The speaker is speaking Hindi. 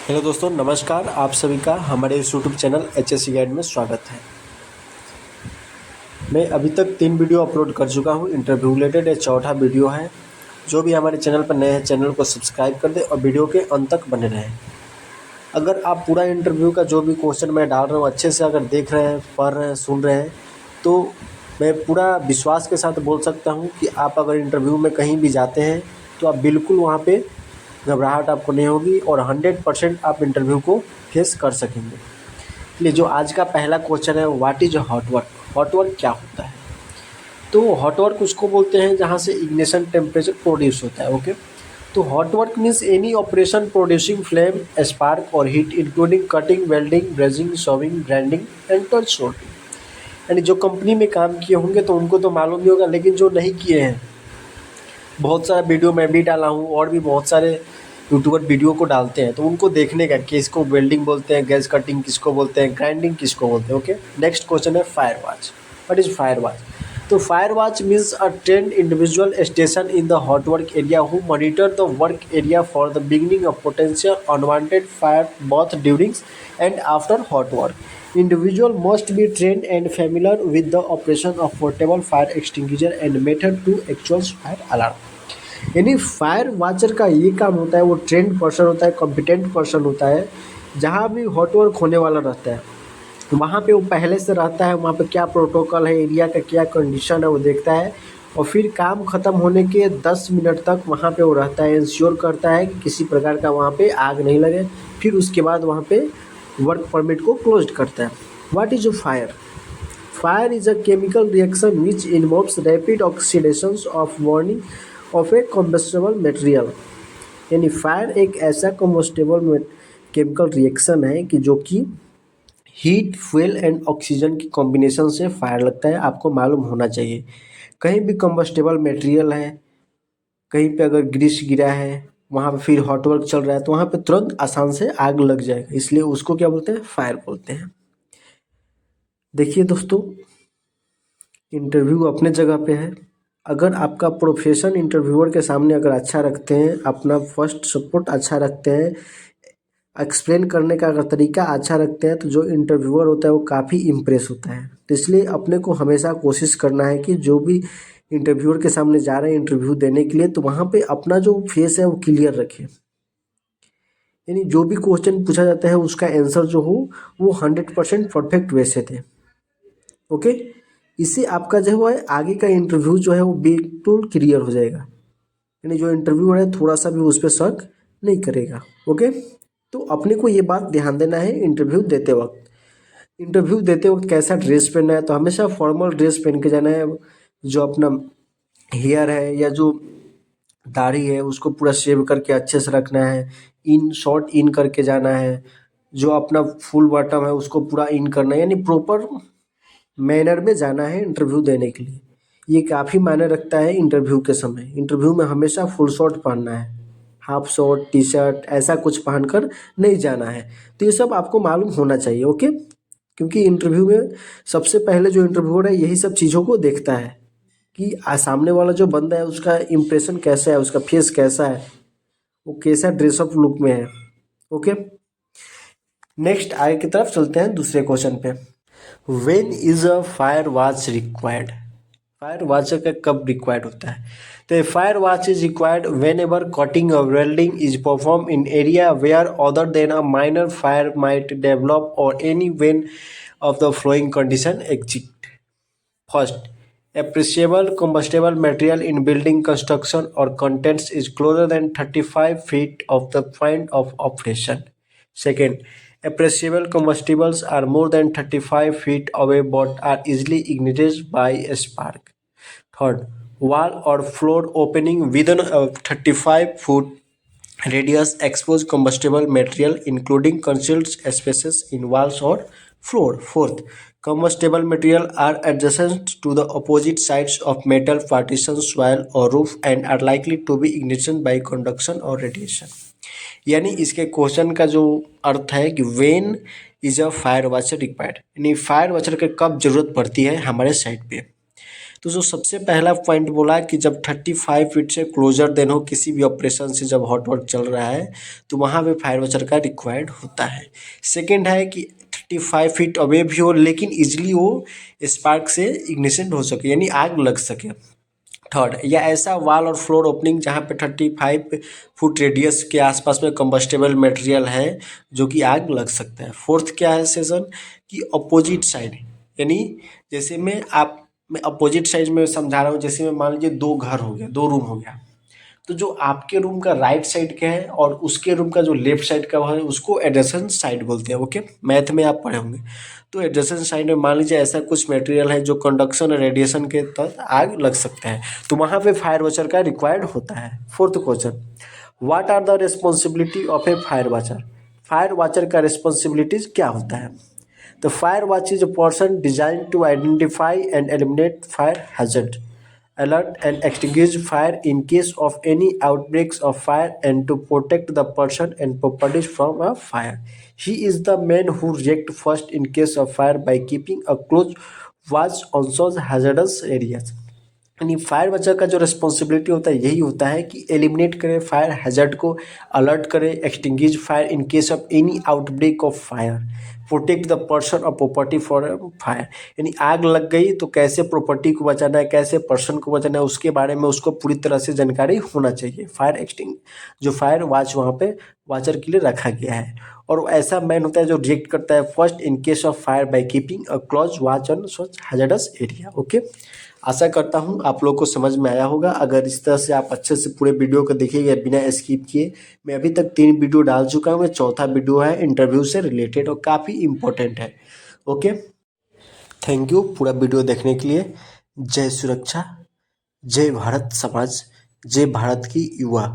हेलो दोस्तों, नमस्कार। आप सभी का हमारे इस यूट्यूब चैनल HSC गाइड में स्वागत है। मैं अभी तक 3 वीडियो अपलोड कर चुका हूं इंटरव्यू रिलेटेड। ये चौथा वीडियो है। जो भी हमारे चैनल पर नए हैं, चैनल को सब्सक्राइब कर दें और वीडियो के अंत तक बने रहें। अगर आप पूरा इंटरव्यू का जो भी क्वेश्चन मैं डाल रहा हूँ अच्छे से अगर देख रहे हैं, पढ़ रहे हैं, सुन रहे हैं, तो मैं पूरा विश्वास के साथ बोल सकता हूँ कि आप अगर इंटरव्यू में कहीं भी जाते हैं तो आप बिल्कुल वहाँ पे घबराहट आपको नहीं होगी और 100% आप इंटरव्यू को फेस कर सकेंगे। इसलिए जो आज का पहला क्वेश्चन है, what is hot work. Hot work क्या होता है? तो हॉट वर्क उसको बोलते हैं जहाँ से इग्निशन टेम्परेचर प्रोड्यूस होता है। ओके, तो hot work means any operation producing flame, spark और heat including cutting, welding, brazing, shoving, grinding and touch soldering. यानी जो कंपनी में काम किए होंगे तो उनको तो मालूम ही होगा, लेकिन जो नहीं किए हैं, बहुत सारा वीडियो मैं भी डाला हूँ और भी बहुत सारे यूट्यूबर वीडियो को डालते हैं, तो उनको देखने का कि इसको वेल्डिंग बोलते हैं, गैस कटिंग किसको बोलते हैं, ग्राइंडिंग किसको बोलते हैं। ओके, नेक्स्ट क्वेश्चन है fire watch. What is fire watch? तो fire watch means a trained individual station in the hot work area who monitor the work area for the beginning of potential unwanted fire both during and after hot work. Individual must be trained and familiar with the operation of portable fire extinguisher and method to actual fire alarm. यानी फायर वॉचर का ये काम होता है, वो ट्रेंड पर्सन होता है, कॉम्पिटेंट पर्सन होता है। जहाँ भी हॉट वर्क होने वाला रहता है वहाँ पे वो पहले से रहता है, वहाँ पे क्या प्रोटोकॉल है, एरिया का क्या कंडीशन है वो देखता है और फिर काम ख़त्म होने के 10 मिनट तक वहाँ पे वो रहता है, इंश्योर करता है कि किसी प्रकार का वहाँ पे आग नहीं लगे। फिर उसके बाद वहाँ पे वर्क परमिट को क्लोज करता है। What is fire? Fire is a chemical reaction which involves rapid oxidation of burning of a combustible material. यानी फायर एक ऐसा कम्बस्टेबल केमिकल रिएक्शन है कि जो कि हीट, फ्यूल एंड ऑक्सीजन की कॉम्बिनेशन से फायर लगता है। आपको मालूम होना चाहिए, कहीं भी कम्बस्टेबल मटेरियल है, कहीं पे अगर ग्रीस गिरा है, वहाँ पे फिर हॉट वर्क चल रहा है, तो वहाँ पे तुरंत आसान से आग लग जाएगा, इसलिए उसको क्या बोलते हैं? फायर बोलते हैं। देखिए दोस्तों, इंटरव्यू अपने जगह पे है। अगर आपका प्रोफेशन इंटरव्यूअर के सामने अगर अच्छा रखते हैं, अपना फर्स्ट सपोर्ट अच्छा रखते हैं, एक्सप्लेन करने का अगर तरीका अच्छा रखते हैं, तो जो इंटरव्यूअर होता है वो काफ़ी इम्प्रेस होता है। तो इसलिए अपने को हमेशा कोशिश करना है कि जो भी इंटरव्यूअर के सामने जा रहे हैं इंटरव्यू देने के लिए, तो वहाँ पे अपना जो फेस है वो क्लियर रखें। यानी जो भी क्वेश्चन पूछा जाता है उसका आंसर जो हो वो 100% परफेक्ट वे से थे। ओके, इससे आपका जो है आगे का इंटरव्यू जो है वो बिल्कुल क्लियर हो जाएगा। यानी जो इंटरव्यूअर है थोड़ा सा भी उस पर शक नहीं करेगा। ओके, तो अपने को ये बात ध्यान देना है इंटरव्यू देते वक्त। इंटरव्यू देते वक्त कैसा ड्रेस पहनना है? तो हमेशा फॉर्मल ड्रेस पहन के जाना है। जो अपना हेयर है या जो दाढ़ी है उसको पूरा शेव करके अच्छे से रखना है। इन शॉर्ट इन करके जाना है। जो अपना फुल बॉटम है उसको पूरा इन करना है, यानी प्रॉपर मैनर में जाना है इंटरव्यू देने के लिए। ये काफ़ी मायने रखता है इंटरव्यू के समय। इंटरव्यू में हमेशा फुल शॉर्ट पहनना है, हाफ शॉर्ट, टी शर्ट ऐसा कुछ पहनकर नहीं जाना है। तो ये सब आपको मालूम होना चाहिए। ओके, क्योंकि इंटरव्यू में सबसे पहले जो इंटरव्यूअर है यही सब चीज़ों को देखता है कि सामने वाला जो बंदा है उसका इम्प्रेशन कैसा है, उसका फेस कैसा है, वो कैसा ड्रेसअप लुक में है। ओके, नेक्स्ट आगे की तरफ चलते हैं दूसरे क्वेश्चन पे। When is a fire watch required? Fire watch का कब रिक्वायर्ड होता है? तो fire watch is required whenever cutting और welding is perform in area where other than a minor fire might develop और any when of the following condition exist. First, appreciable combustible material in building construction or contents is closer than 35 feet of the point of operation. Second, appreciable combustibles are more than 35 feet away but are easily ignited by a spark. Third, wall or floor opening within a 35-foot radius expose combustible material including concealed spaces in walls or floor. Fourth, combustible material are adjacent to the opposite sides of metal partitions, wall or roof and are likely to be ignited by conduction or radiation. यानी इसके क्वेश्चन का जो अर्थ है कि when is a fire watcher required, यानी फायर वॉचर के कब जरूरत पड़ती है हमारे साइड पे। तो जो सबसे पहला पॉइंट बोला कि जब 35 फीट से क्लोजर देन हो किसी भी ऑपरेशन से, जब हॉट वर्क चल रहा है तो वहाँ पे फायर वॉचर का रिक्वायर्ड होता है। सेकेंड है कि 35 फीट अवे भी हो लेकिन इजिली वो स्पार्क से इग्निशन हो सके, यानी आग लग सके। थर्ड, या ऐसा वॉल और फ्लोर ओपनिंग जहाँ पे 35 फुट रेडियस के आसपास में कंबस्टेबल मटेरियल है जो कि आग लग सकता है। फोर्थ क्या है सेशन कि अपोजिट साइड, यानी जैसे मैं अपोजिट साइड में समझा रहा हूँ। जैसे मैं मान लीजिए 2 घर हो गया, 2 रूम हो गया, तो जो आपके रूम का राइट साइड का है और उसके रूम का जो लेफ्ट साइड का है उसको एडजेसेंट साइड बोलते हैं। ओके, मैथ में आप पढ़े होंगे। तो एडजेसेंट साइड में मान लीजिए ऐसा कुछ मटेरियल है जो कंडक्शन और रेडिएशन के तहत आग लग सकता है, तो वहाँ पे फायर वॉचर का रिक्वायर्ड होता है। Fourth question, what are the responsibility of a fire watcher? Fire watcher का रिस्पॉन्सिबिलिटीज क्या होता है? The fire watch is a person designed to identify and eliminate fire hazard, alert and extinguish fire in case of any outbreaks of fire, and to protect the person and properties from a fire. He is the man who react first in case of fire by keeping a close watch on such hazardous areas. यानी फायर वॉचर का जो रिस्पॉन्सिबिलिटी होता है यही होता है कि एलिमिनेट करे फायर हैजर्ड को, अलर्ट करे, extinguish fire in case of any outbreak of fire, protect the person और प्रॉपर्टी फॉर फायर। यानी आग लग गई तो कैसे प्रॉपर्टी को बचाना है, कैसे पर्सन को बचाना है, उसके बारे में उसको पूरी तरह से जानकारी होना चाहिए। फायर एक्सटिंग जो फायर वॉच वहाँ पे वॉचर के लिए रखा गया है। और ऐसा मैन होता है जो रिएक्ट करता है first in case of fire by keeping a close watch on such hazardous area. Okay, आशा करता हूँ आप लोग को समझ में आया होगा। अगर इस तरह से आप अच्छे से पूरे वीडियो को देखिएगा बिना स्किप किए। मैं अभी तक 3 वीडियो डाल चुका हूँ, चौथा वीडियो है इंटरव्यू से रिलेटेड और काफ़ी इम्पोर्टेंट है। ओके, थैंक यू पूरा वीडियो देखने के लिए। जय सुरक्षा, जय भारत समाज, जय भारत की युवा।